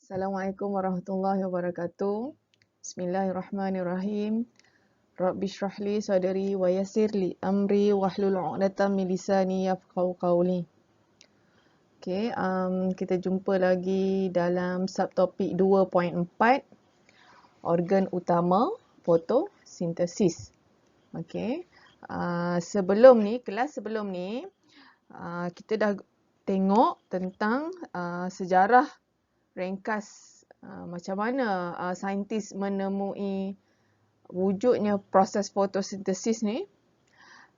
Assalamualaikum warahmatullahi wabarakatuh. Bismillahirrahmanirrahim. Rabbi shrah li sadri wa yassir li amri wahlul 'uqdatam min lisani yafqahu qawli. Okey, kita jumpa lagi dalam subtopik 2.4 organ utama fotosintesis. Okey. Kelas sebelum ni kita dah tengok tentang sejarah ringkas macam mana saintis menemui wujudnya proses fotosintesis ni,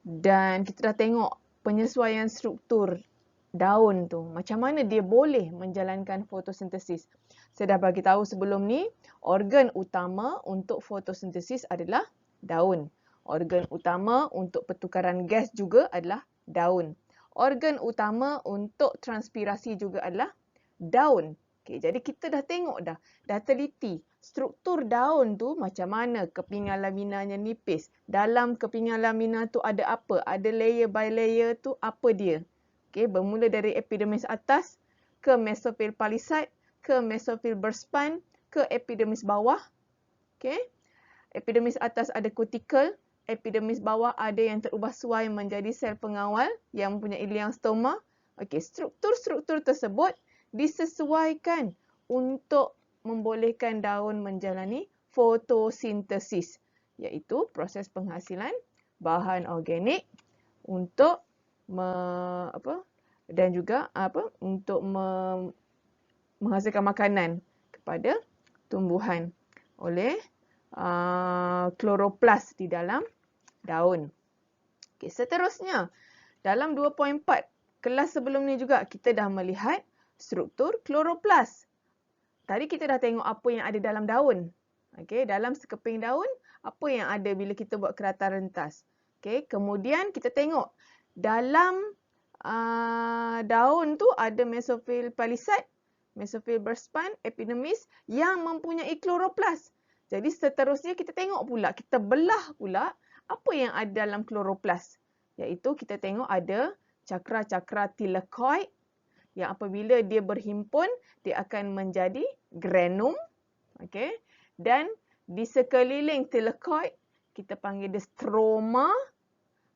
dan kita dah tengok penyesuaian struktur daun tu, macam mana dia boleh menjalankan fotosintesis. Saya dah bagi tahu sebelum ni, organ utama untuk fotosintesis adalah daun. Organ utama untuk pertukaran gas juga adalah daun. Organ utama untuk transpirasi juga adalah daun. Okay, jadi kita dah tengok dah teliti struktur daun tu macam mana, kepingan laminanya nipis. Dalam kepingan lamina tu ada apa? Ada layer by layer tu apa dia? Okay, bermula dari epidermis atas ke mesofil palisade, ke mesofil berspan, ke epidermis bawah. Okay. Epidermis atas ada kutikel, epidermis bawah ada yang terubah suai menjadi sel pengawal yang mempunyai liang stoma. Okay, struktur-struktur tersebut disesuaikan untuk membolehkan daun menjalani fotosintesis, iaitu proses penghasilan bahan organik untuk dan juga untuk menghasilkan makanan kepada tumbuhan oleh kloroplas di dalam daun. Okay, seterusnya dalam 2.4 kelas sebelum ni juga kita dah melihat struktur kloroplas. Tadi kita dah tengok apa yang ada dalam daun. Okay, dalam sekeping daun, apa yang ada bila kita buat keratan rentas. Okay, kemudian kita tengok dalam daun tu ada mesofil palisade, mesofil berspan, epidermis yang mempunyai kloroplas. Jadi seterusnya kita tengok pula, kita belah pula apa yang ada dalam kloroplas. Iaitu kita tengok ada cakra-cakra thylakoid yang apabila dia berhimpun, dia akan menjadi granum. Okay. Dan di sekeliling thylakoid, kita panggil dia stroma.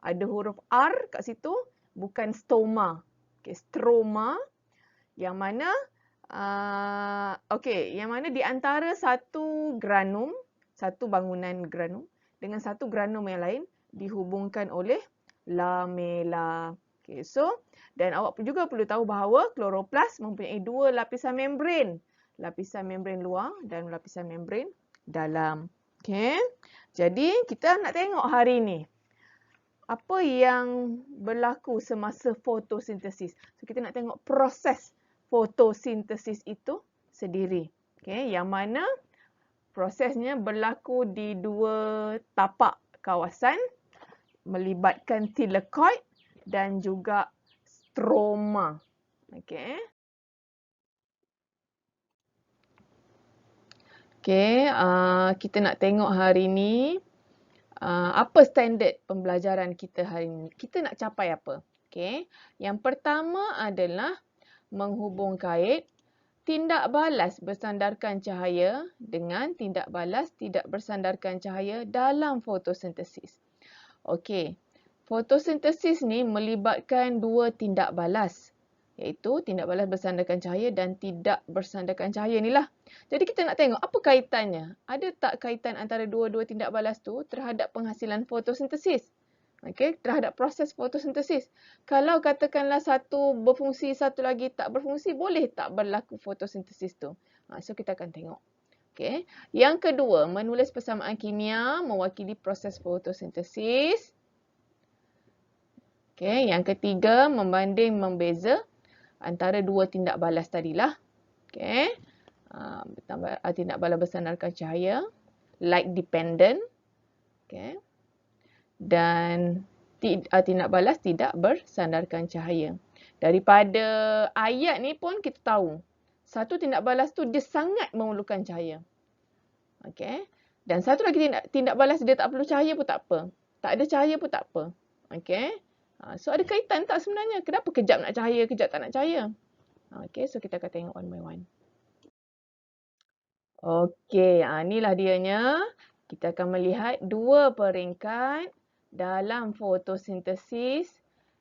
Ada huruf R kat situ, bukan stoma. Okay, stroma. Yang mana, yang mana di antara satu granum, satu bangunan granum, dengan satu granum yang lain, dihubungkan oleh lamela. Okay, so, dan awak juga perlu tahu bahawa kloroplas mempunyai dua lapisan membran. Lapisan membran luar dan lapisan membran dalam. Okay. Jadi, kita nak tengok hari ni apa yang berlaku semasa fotosintesis. So, kita nak tengok proses fotosintesis itu sendiri. Okay. Yang mana prosesnya berlaku di dua tapak kawasan, melibatkan thylakoid dan juga stroma. Okey. Okey, kita nak tengok hari ni apa standard pembelajaran kita hari ni. Kita nak capai apa? Okey. Yang pertama adalah menghubung kait tindak balas bersandarkan cahaya dengan tindak balas tidak bersandarkan cahaya dalam fotosintesis. Okey. Fotosintesis ni melibatkan dua tindak balas, iaitu tindak balas bersandarkan cahaya dan tidak bersandarkan cahaya ni lah. Jadi kita nak tengok apa kaitannya. Ada tak kaitan antara dua-dua tindak balas tu terhadap penghasilan fotosintesis? Okey, terhadap proses fotosintesis. Kalau katakanlah satu berfungsi, satu lagi tak berfungsi, boleh tak berlaku fotosintesis tu? So kita akan tengok. Okey. Yang kedua, menulis persamaan kimia mewakili proses fotosintesis. Okay, yang ketiga, membanding membeza antara dua tindak balas tadilah. Okay. Tindak balas bersandarkan cahaya, light dependent. Okay. Dan tindak balas tidak bersandarkan cahaya. Daripada ayat ni pun kita tahu, satu tindak balas tu dia sangat memerlukan cahaya. Okay. Dan satu lagi tindak balas dia tak perlu cahaya pun tak apa. Tak ada cahaya pun tak apa. Okay. So ada kaitan tak sebenarnya? Kenapa kejap nak cahaya, kejap tak nak cahaya? Okay, so kita akan tengok one by one. Okey, inilah dianya. Kita akan melihat dua peringkat dalam fotosintesis,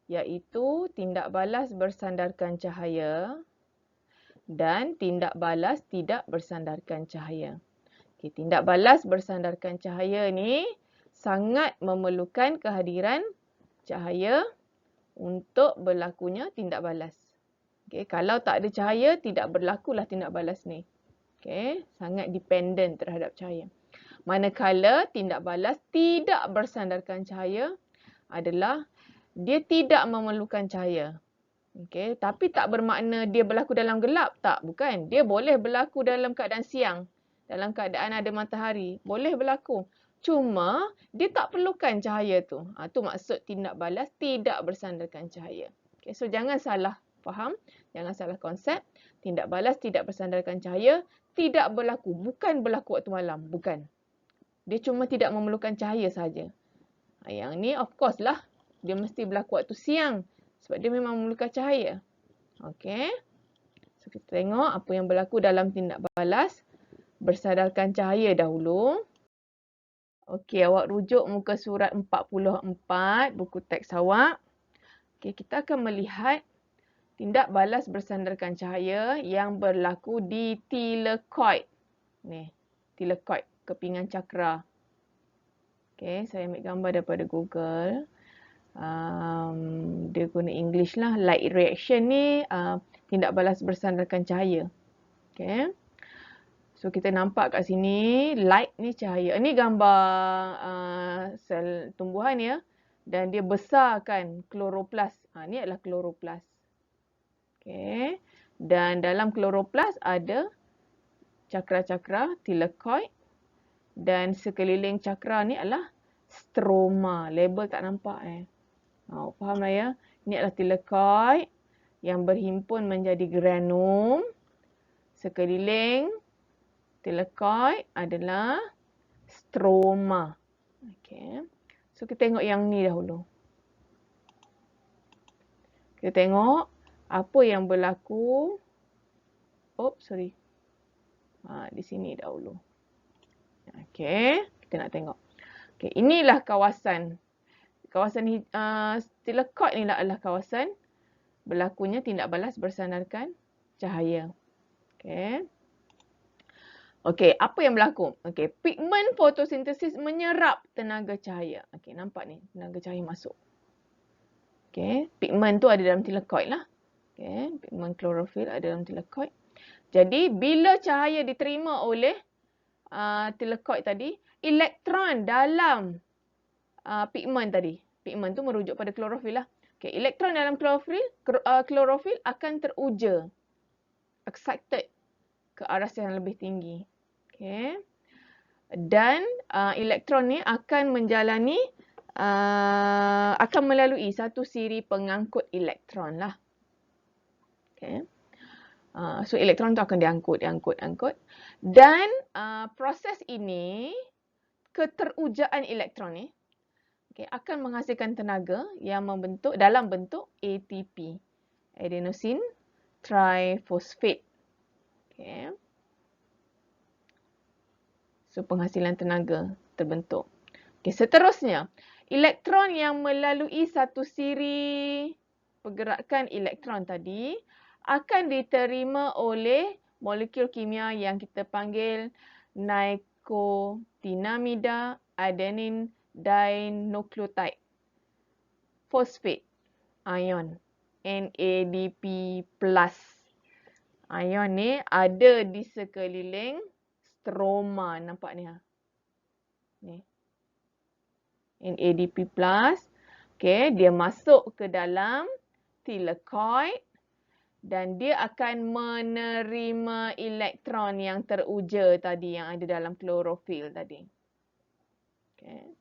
iaitu tindak balas bersandarkan cahaya dan tindak balas tidak bersandarkan cahaya. Okay, tindak balas bersandarkan cahaya ni sangat memerlukan kehadiran cahaya untuk berlakunya tindak balas. Okay, kalau tak ada cahaya, tidak berlakulah tindak balas ni. Okay, sangat dependent terhadap cahaya. Manakala tindak balas tidak bersandarkan cahaya adalah dia tidak memerlukan cahaya. Okay, tapi tak bermakna dia berlaku dalam gelap. Tak, bukan. Dia boleh berlaku dalam keadaan siang. Dalam keadaan ada matahari. Boleh berlaku. Cuma dia tak perlukan cahaya tu. Tu maksud tindak balas tidak bersandarkan cahaya. Okay, so jangan salah faham. Jangan salah konsep. Tindak balas tidak bersandarkan cahaya tidak berlaku. Bukan berlaku waktu malam. Bukan. Dia cuma tidak memerlukan cahaya saja. Yang ni of course lah. Dia mesti berlaku waktu siang. Sebab dia memang memerlukan cahaya. Okey. So kita tengok apa yang berlaku dalam tindak balas bersandarkan cahaya dahulu. Okey, awak rujuk muka surat 44 buku teks awak. Okey, kita akan melihat tindak balas bersandarkan cahaya yang berlaku di thylakoid. Ni, thylakoid, kepingan cakra. Okey, saya ambil gambar daripada Google. Dia guna English lah. Light reaction ni tindak balas bersandarkan cahaya. Okay. So kita nampak kat sini light ni cahaya. Ini gambar sel tumbuhan ya. Dan dia besarkan kloroplas. Ni adalah kloroplas. Okay. Dan dalam kloroplas ada cakra-cakra thylakoid. Dan sekeliling cakra ni adalah stroma. Label tak nampak fahamlah ya. Ini adalah thylakoid yang berhimpun menjadi granum. Sekeliling thylakoid adalah stroma. Okey. So kita tengok yang ni dahulu. Kita tengok apa yang berlaku. Di sini dahulu. Okey, kita nak tengok. Okey, inilah kawasan thylakoid ni adalah kawasan berlakunya tindak balas bersandarkan cahaya. Okey. Okey, apa yang berlaku? Okey, pigmen fotosintesis menyerap tenaga cahaya. Okey, nampak ni, tenaga cahaya masuk. Okey, pigmen tu ada dalam thylakoid lah. Okey, pigmen klorofil ada dalam thylakoid. Jadi, bila cahaya diterima oleh thylakoid tadi, elektron dalam pigmen tadi. Pigmen tu merujuk pada klorofil lah. Okay, elektron dalam klorofil akan teruja. Excited ke arah yang lebih tinggi. Okay. Dan elektron ni akan menjalani, akan melalui satu siri pengangkut elektron lah. Okay. So elektron tu akan diangkut. Dan proses ini, keterujaan elektron ni, akan menghasilkan tenaga yang membentuk dalam bentuk ATP, adenosine triphosphate. Okay. So penghasilan tenaga terbentuk. Okay, seterusnya, elektron yang melalui satu siri pergerakan elektron tadi akan diterima oleh molekul kimia yang kita panggil nicotinamida adenine dinucleotide phosphate ion, NADP+. Ion ni ada di sekeliling stroma, nampak ni ni. NADP+. Okay, dia masuk ke dalam thylakoid dan dia akan menerima elektron yang teruja tadi yang ada dalam klorofil tadi. Okay.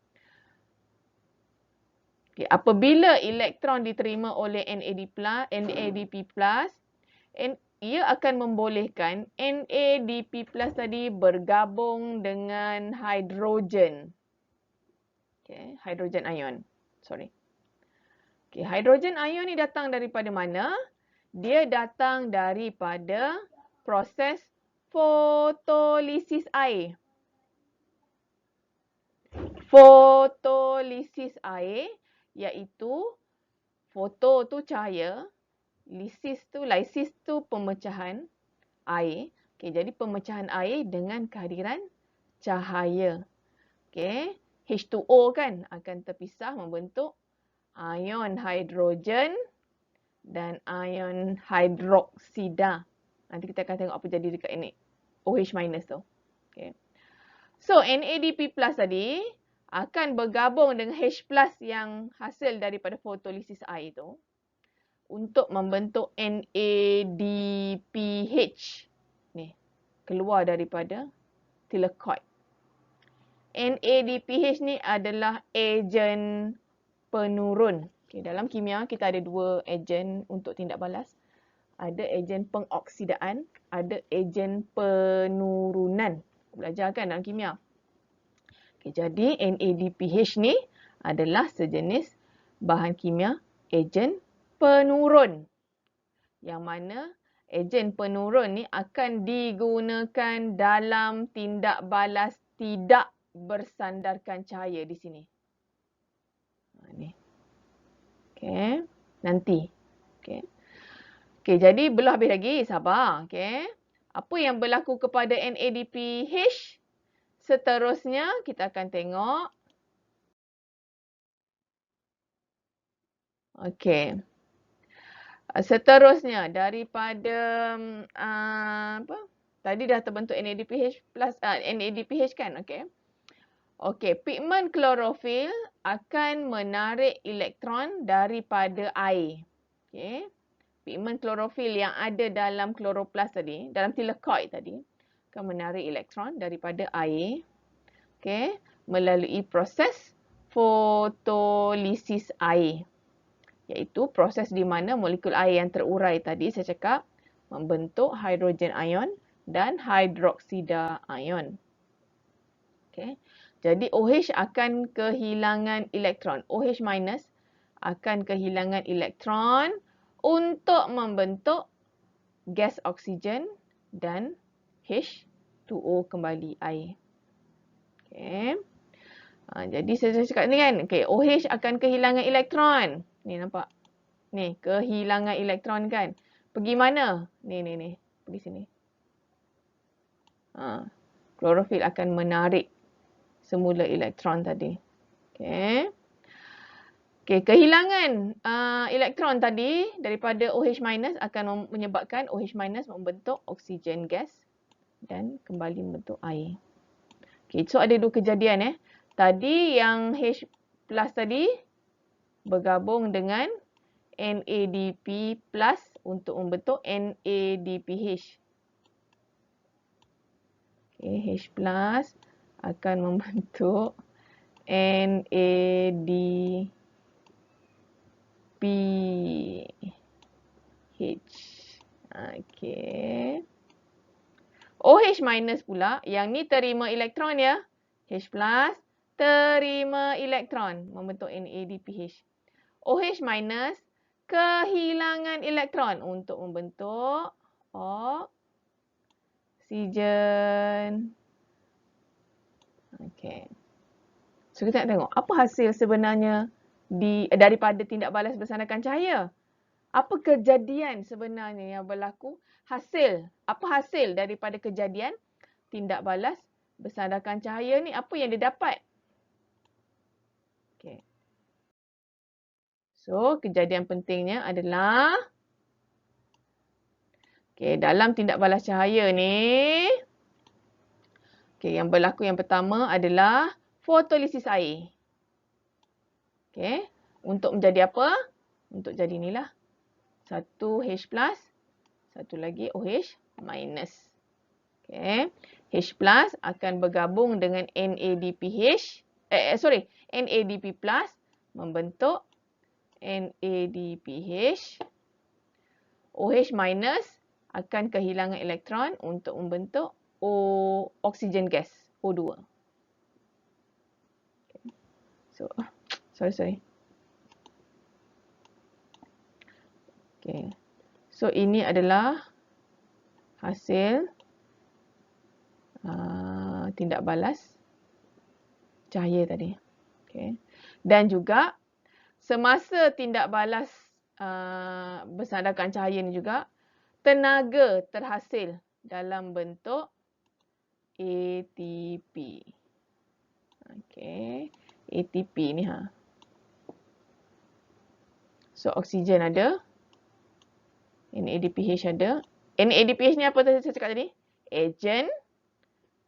Okay, apabila elektron diterima oleh NADP+, ia akan membolehkan NADP+ tadi bergabung dengan hidrogen. Okay, hidrogen ion. Okay, hidrogen ion ni datang daripada mana? Dia datang daripada proses fotolisis air. Fotolisis air iaitu foto tu cahaya, lysis tu pemecahan air. Okey, jadi pemecahan air dengan kehadiran cahaya. Okey, H2O kan akan terpisah membentuk ion hidrogen dan ion hidroksida. Nanti kita akan tengok apa jadi dekat ini. OH minus tu. Okey. So, NADP plus tadi akan bergabung dengan H plus yang hasil daripada fotolisis air tu untuk membentuk NADPH. Ni, keluar daripada thylakoid. NADPH ni adalah ejen penurun. Okay, dalam kimia kita ada dua ejen untuk tindak balas. Ada ejen pengoksidaan, ada ejen penurunan. Belajar kan dalam kimia. Okay, jadi NADPH ni adalah sejenis bahan kimia ejen penurun. Yang mana ejen penurun ni akan digunakan dalam tindak balas tidak bersandarkan cahaya di sini. Ni. Okey, nanti. Okey. Okey, jadi belum habis lagi, sabar. Okey. Apa yang berlaku kepada NADPH? Seterusnya kita akan tengok. Okey. Seterusnya daripada apa? Tadi dah terbentuk NADPH plus NADPH kan, okey. Okey, pigmen klorofil akan menarik elektron daripada air. Okey. Pigmen klorofil yang ada dalam kloroplas tadi, dalam thylakoid tadi, akan menarik elektron daripada air. Okey, melalui proses fotolisis air. Iaitu proses di mana molekul air yang terurai tadi saya cakap membentuk hidrogen ion dan hidroksida ion. Okey. Jadi OH akan kehilangan elektron. OH minus akan kehilangan elektron untuk membentuk gas oksigen dan H2O kembali air. Okey. Jadi saya cakap ni kan, okay, OH akan kehilangan elektron. Ni nampak. Ni, kehilangan elektron kan. Pergi mana? Ni. Pergi sini. Klorofil akan menarik semula elektron tadi. Okey. Okey, kehilangan elektron tadi daripada OH minus akan menyebabkan OH minus membentuk oksigen gas dan kembali membentuk air. Okey, so ada dua kejadian Tadi yang H plus tadi bergabung dengan NADP plus untuk membentuk NADPH. Okay, H plus akan membentuk NADPH. Okay. OH minus pula, yang ni terima elektron ya. H plus terima elektron membentuk NADPH. OH minus kehilangan elektron untuk membentuk oksigen. Okey. So kita nak tengok apa hasil sebenarnya daripada tindak balas bersandarkan cahaya. Apa kejadian sebenarnya yang berlaku? Apa hasil daripada kejadian tindak balas bersandarkan cahaya ni? Apa yang dia dapat? Okey. So, kejadian pentingnya adalah dalam tindak balas cahaya ni yang berlaku yang pertama adalah fotolisis air. Untuk menjadi apa? Untuk jadi inilah. Satu H plus, satu lagi OH minus. H plus akan bergabung dengan NADPH, NADP plus membentuk NADPH. OH minus akan kehilangan elektron untuk membentuk oksigen gas, O2. So, sorry. So, ini adalah hasil tindak balas cahaya tadi. Okay. Dan juga semasa tindak balas bersandarkan cahaya ni juga, tenaga terhasil dalam bentuk ATP. Okay. ATP ni So oksigen ada. NADPH ada. NADPH ni apa tadi saya cakap tadi? Ejen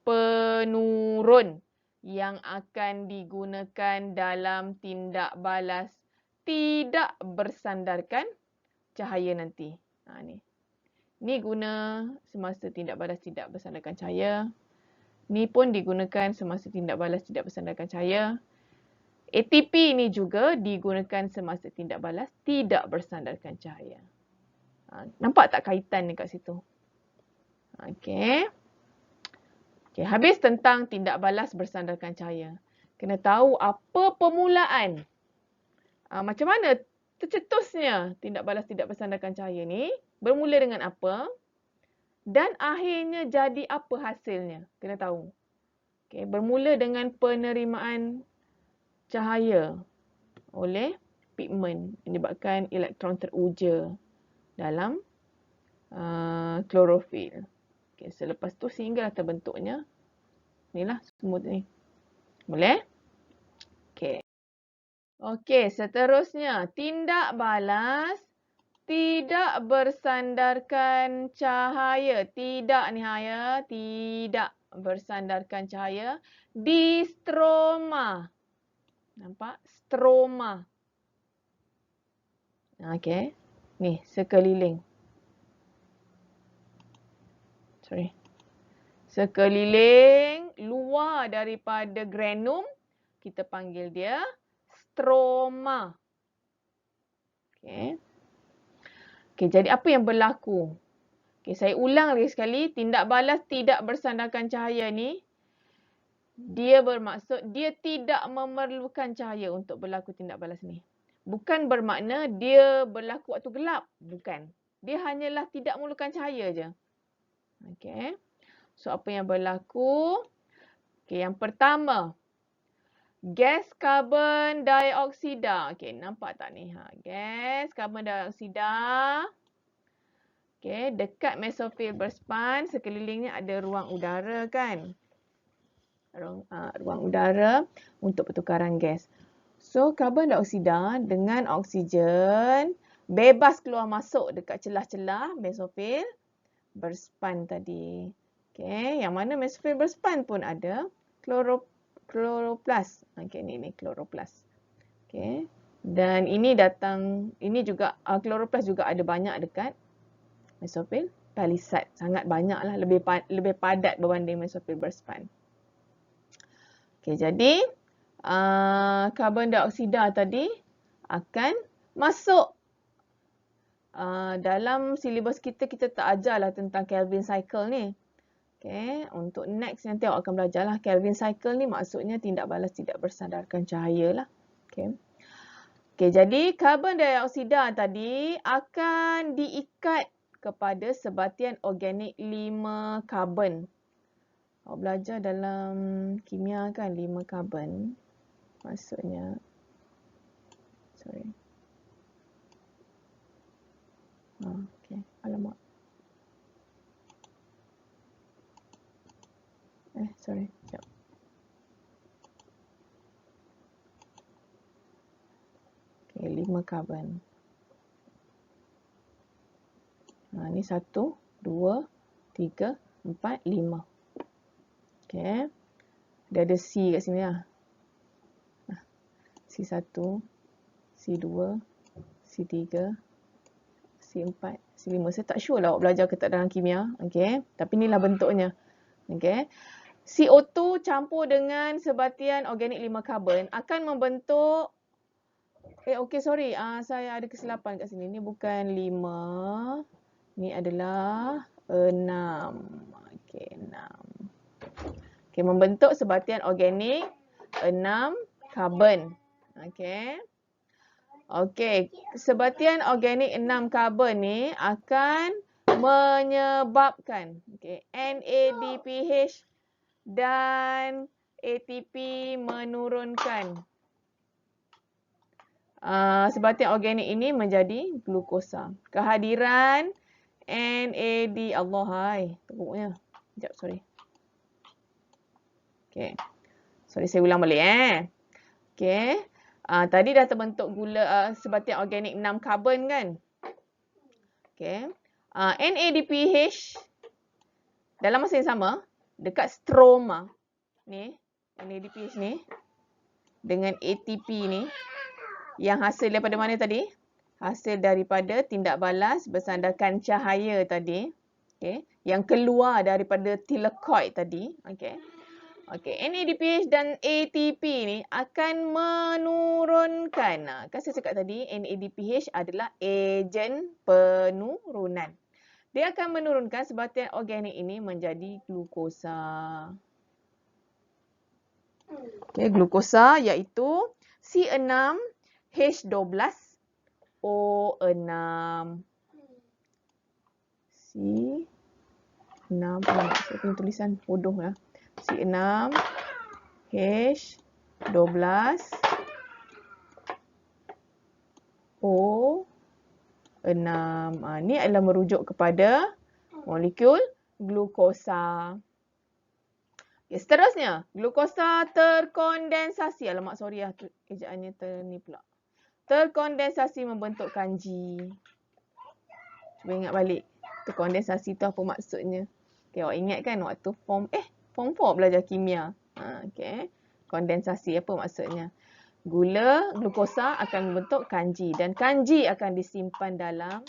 penurun yang akan digunakan dalam tindak balas tidak bersandarkan cahaya nanti. Ni guna semasa tindak balas tidak bersandarkan cahaya. Ni pun digunakan semasa tindak balas tidak bersandarkan cahaya. ATP ni juga digunakan semasa tindak balas tidak bersandarkan cahaya. Nampak tak kaitan dekat situ? Okey. Okay, habis tentang tindak balas bersandarkan cahaya. Kena tahu apa permulaan. Macam mana tercetusnya tindak balas tidak bersandarkan cahaya ni. Bermula dengan apa. Dan akhirnya jadi apa hasilnya. Kena tahu. Okay, bermula dengan penerimaan cahaya oleh pigmen. Menyebabkan elektron teruja dalam klorofil. Okay, selepas tu sehinggalah terbentuknya. Inilah semua ni. Boleh? Okey. Okey, seterusnya. Tindak balas tidak bersandarkan cahaya. Tidak ni tidak bersandarkan cahaya di stroma. Nampak? Stroma. Okey. Ni, sekeliling. Sekeliling luar daripada granum, kita panggil dia stroma. Okey. Okey, jadi apa yang berlaku? Okey, saya ulang lagi sekali, tindak balas tidak bersandarkan cahaya ni, dia bermaksud dia tidak memerlukan cahaya untuk berlaku tindak balas ni. Bukan bermakna dia berlaku waktu gelap. Bukan. Dia hanyalah tidak memerlukan cahaya je. Okey. So, apa yang berlaku? Okey, yang pertama. Gas karbon dioksida. Okey, nampak tak ni? Gas karbon dioksida. Okey, dekat mesofil berspan, sekelilingnya ada ruang udara kan? Ruang udara untuk pertukaran gas. So, karbon dioksida dengan oksigen bebas keluar masuk dekat celah-celah mesofil berspan tadi. Okey, yang mana mesofil berspan pun ada kloroplas. Okey, ni kloroplas. Okey. Dan ini juga kloroplas juga ada banyak dekat mesofil palisade. Sangat banyaklah, lebih padat berbanding mesofil berspan. Okey, jadi karbon dioksida tadi akan masuk dalam silibus kita tak ajarlah tentang Kelvin cycle ni. Okay, untuk next nanti awak akan belajarlah Kelvin cycle ni maksudnya tindak balas tidak bersandarkan cahaya lah. Okay. Okay, jadi karbon dioksida tadi akan diikat kepada sebatian organik 5 karbon. Awak belajar dalam kimia kan 5 karbon. Maksudnya, okay, alamak. Sekejap. Okay, 5 karbon. Ni 1, 2, 3, 4, 5. Okay. Dia ada C kat sini lah. C1, C2, C3, C4, C5. Saya tak sure lah awak belajar ke tak dalam kimia. Okay. Tapi inilah bentuknya. Okay. CO2 campur dengan sebatian organik 5 karbon akan membentuk saya ada kesilapan kat sini. Ni bukan 5. Ni adalah 6. Okey, 6. Okey, membentuk sebatian organik 6 karbon. Okey. Okey, sebatian organik 6 karbon ni akan menyebabkan NADPH dan ATP menurunkan sebatik organik ini menjadi glukosa. Kehadiran NAD, Allah hai, teruknya. Sekejap, sorry. Okay. Sorry, saya ulang balik Okay. Tadi dah terbentuk gula sebatik organik 6 karbon kan? Okay. NADPH dalam masa yang sama dekat stroma ni, NADPH ni dengan ATP ni yang hasil daripada mana tadi? Hasil daripada tindak balas bersandarkan cahaya tadi. Okay. Yang keluar daripada thylakoid tadi. Okay. Okay. NADPH dan ATP ni akan menurunkan. Kan saya cakap tadi NADPH adalah ejen penurunan. Dia akan menurunkan sebatik organik ini menjadi glukosa. Okay, glukosa iaitu C6H12O6. C6, saya punya tulisan bodoh lah. C6H12O6. Ni adalah merujuk kepada molekul glukosa. Okay, seterusnya, glukosa terkondensasi. Alamak, sorry lah, ejaannya ni pula. Terkondensasi membentuk kanji. Cuba ingat balik. Terkondensasi tu apa maksudnya? Okay, awak ingat kan waktu form 4 belajar kimia. Okay. Kondensasi apa maksudnya? Glukosa akan membentuk kanji. Dan kanji akan disimpan dalam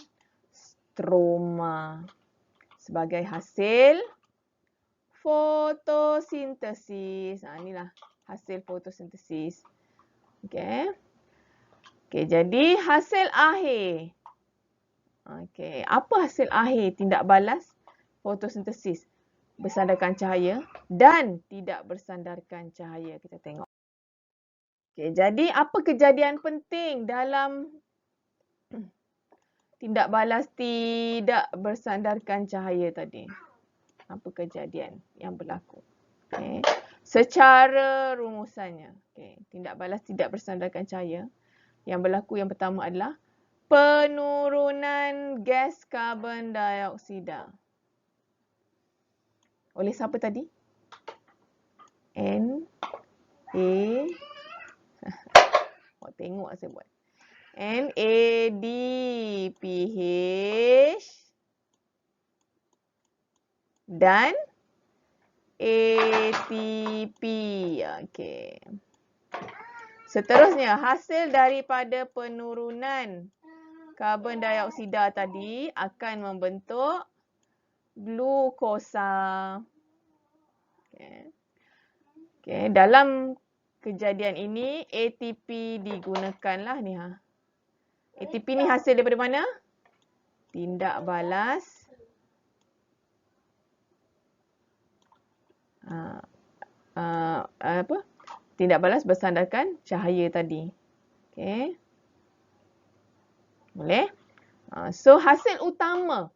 stroma. Sebagai hasil fotosintesis. Inilah hasil fotosintesis. Okay. Okay, jadi hasil akhir. Okay, apa hasil akhir tindak balas fotosintesis? Bersandarkan cahaya dan tidak bersandarkan cahaya. Kita tengok. Okay, jadi apa kejadian penting dalam tindak balas tidak bersandarkan cahaya tadi? Apa kejadian yang berlaku? Okay. Secara rumusannya, okay, tindak balas tidak bersandarkan cahaya. Yang berlaku yang pertama adalah penurunan gas karbon dioksida. Oleh siapa tadi? Awak tengok saya buat. NADPH dan ATP. Okey. Seterusnya, hasil daripada penurunan karbon dioksida tadi akan membentuk glukosa. Okay. Dalam kejadian ini ATP digunakanlah ni ATP ni hasil daripada mana? Tindak balas tindak balas bersandarkan cahaya tadi. Okay. Boleh? So hasil utama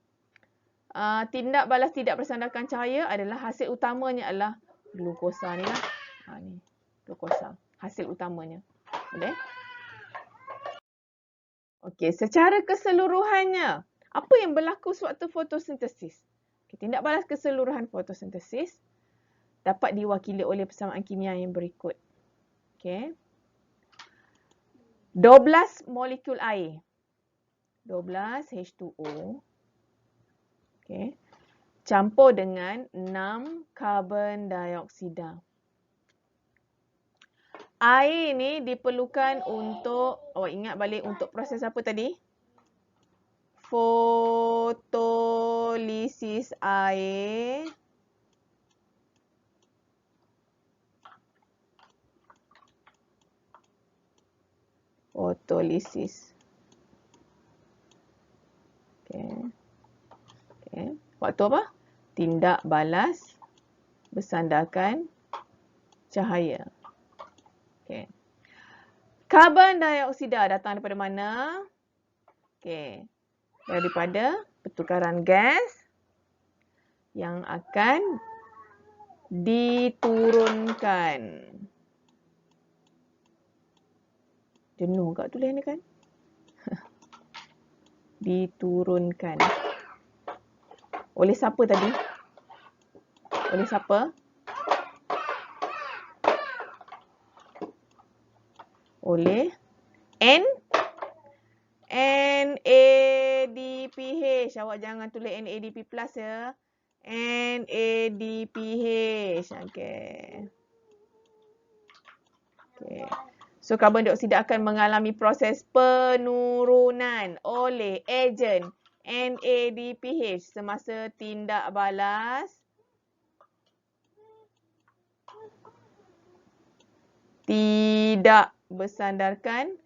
tindak balas tidak bersandarkan cahaya adalah hasil utamanya adalah glukosa ni lah. Ni glukosa. Hasil utamanya. Boleh? Okey, secara keseluruhannya, apa yang berlaku sewaktu fotosintesis? Okay, tindak balas keseluruhan fotosintesis dapat diwakili oleh persamaan kimia yang berikut. Okey. 12 molekul air. 12 H2O. Okey. Campur dengan 6 karbon dioksida. Air ni diperlukan untuk, awak ingat balik untuk proses apa tadi? Fotolisis air. Fotolisis. Okay. Waktu apa? Tindak balas bersandarkan cahaya. Okay. Karbon dioksida datang daripada mana? Okay. Daripada pertukaran gas yang akan diturunkan. Jenuh kat tulis ni kan? Diturunkan. Oleh siapa tadi? Oleh siapa? Oleh NADPH. Awak jangan tulis NADP plus ya. NADPH. Okey. Okey. So, karbon dioksida akan mengalami proses penurunan oleh ejen NADPH semasa tindak balas tidak bersandarkan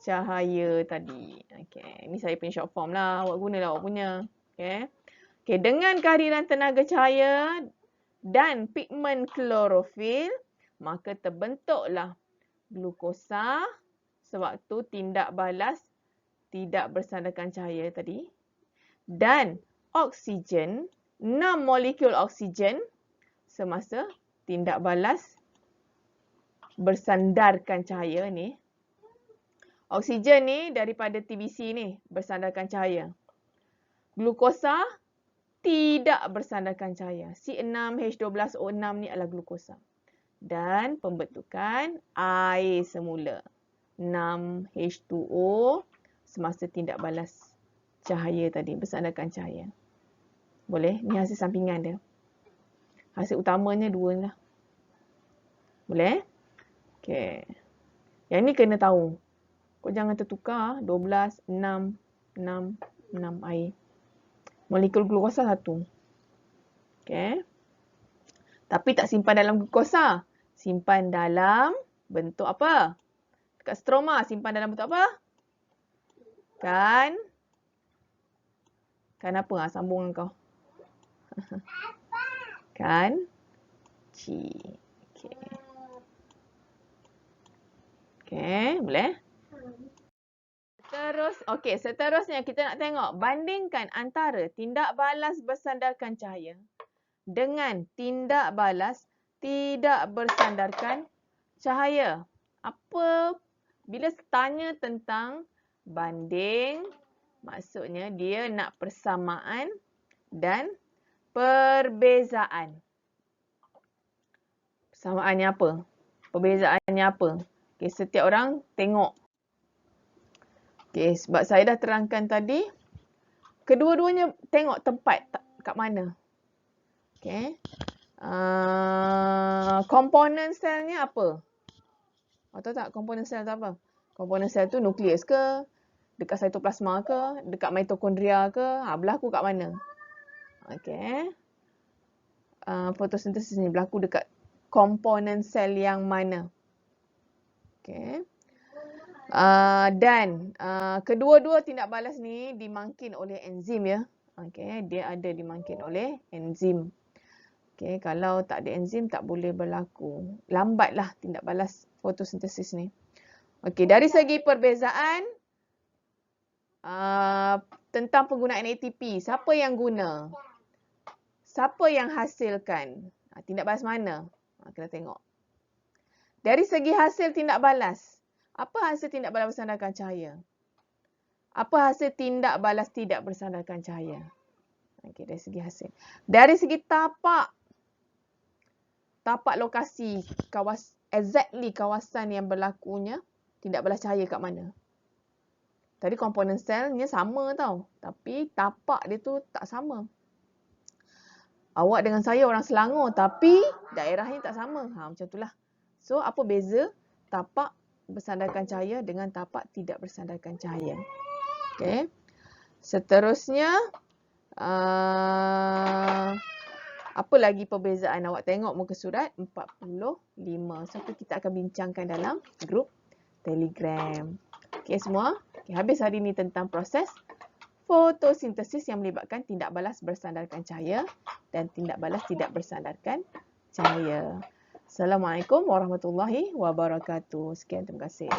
cahaya tadi. Okey, ni saya punya short form lah. Awak gunalah awak punya. Okey. Okey, dengan kehadiran tenaga cahaya dan pigmen klorofil, maka terbentuklah glukosa sewaktu tindak balas tidak bersandarkan cahaya tadi. Dan oksigen, 6 molekul oksigen semasa tindak balas bersandarkan cahaya ni. Oksigen ni daripada TBC ni bersandarkan cahaya. Glukosa tidak bersandarkan cahaya. C6H12O6 ni adalah glukosa. Dan pembentukan air semula. 6H2O semasa tindak balas cahaya tadi, bersandarkan cahaya. Boleh? Ni hasil sampingan dia. Hasil utamanya 2 lah. Boleh? Okey. Yang ni kena tahu. Kau jangan tertukar 12, 6, 6, 6 air. Molekul glukosa 1. Okey. Tapi tak simpan dalam glukosa. Simpan dalam bentuk apa? Dekat stroma simpan dalam bentuk apa? Kan apa? Sambung kau. Kan C. Okey. Okey, boleh? Seterusnya kita nak tengok bandingkan antara tindak balas bersandarkan cahaya dengan tindak balas tidak bersandarkan cahaya. Bila tanya tentang banding, maksudnya dia nak persamaan dan perbezaan. Persamaannya apa? Perbezaannya apa? Okay, setiap orang tengok. Okay, sebab saya dah terangkan tadi, kedua-duanya tengok tempat kat mana. Okay. Komponen selnya apa? Tahu tak komponen sel tu apa? Komponen sel tu nukleus ke? Dekat cytoplasma ke? Dekat mitokondria ke? Berlaku kat mana? Okay. Fotosintesis ni berlaku dekat komponen sel yang mana? Okay. Dan kedua-dua tindak balas ni dimangkin oleh enzim ya. Okay. Dia ada dimangkin oleh enzim. Okay. Kalau tak ada enzim tak boleh berlaku. Lambatlah tindak balas fotosintesis ni. Okay. Dari segi perbezaan tentang penggunaan ATP. Siapa yang guna? Siapa yang hasilkan? Tindak balas mana? Kita tengok. Dari segi hasil tindak balas. Apa hasil tindak balas bersandarkan cahaya? Apa hasil tindak balas tidak bersandarkan cahaya? Okey, dari segi hasil. Dari segi tapak lokasi, exactly kawasan yang berlakunya tindak balas cahaya kat mana? Tadi komponen selnya sama tau. Tapi tapak dia tu tak sama. Awak dengan saya orang Selangor tapi daerahnya tak sama. Macam itulah. So, apa beza tapak bersandarkan cahaya dengan tapak tidak bersandarkan cahaya? Okay. Seterusnya, apa lagi perbezaan? Awak tengok muka surat 45. So, kita akan bincangkan dalam grup Telegram. Okay, semua. Okay, habis hari ini tentang proses fotosintesis yang melibatkan tindak balas bersandarkan cahaya dan tindak balas tidak bersandarkan cahaya. Assalamualaikum warahmatullahi wabarakatuh. Sekian, terima kasih.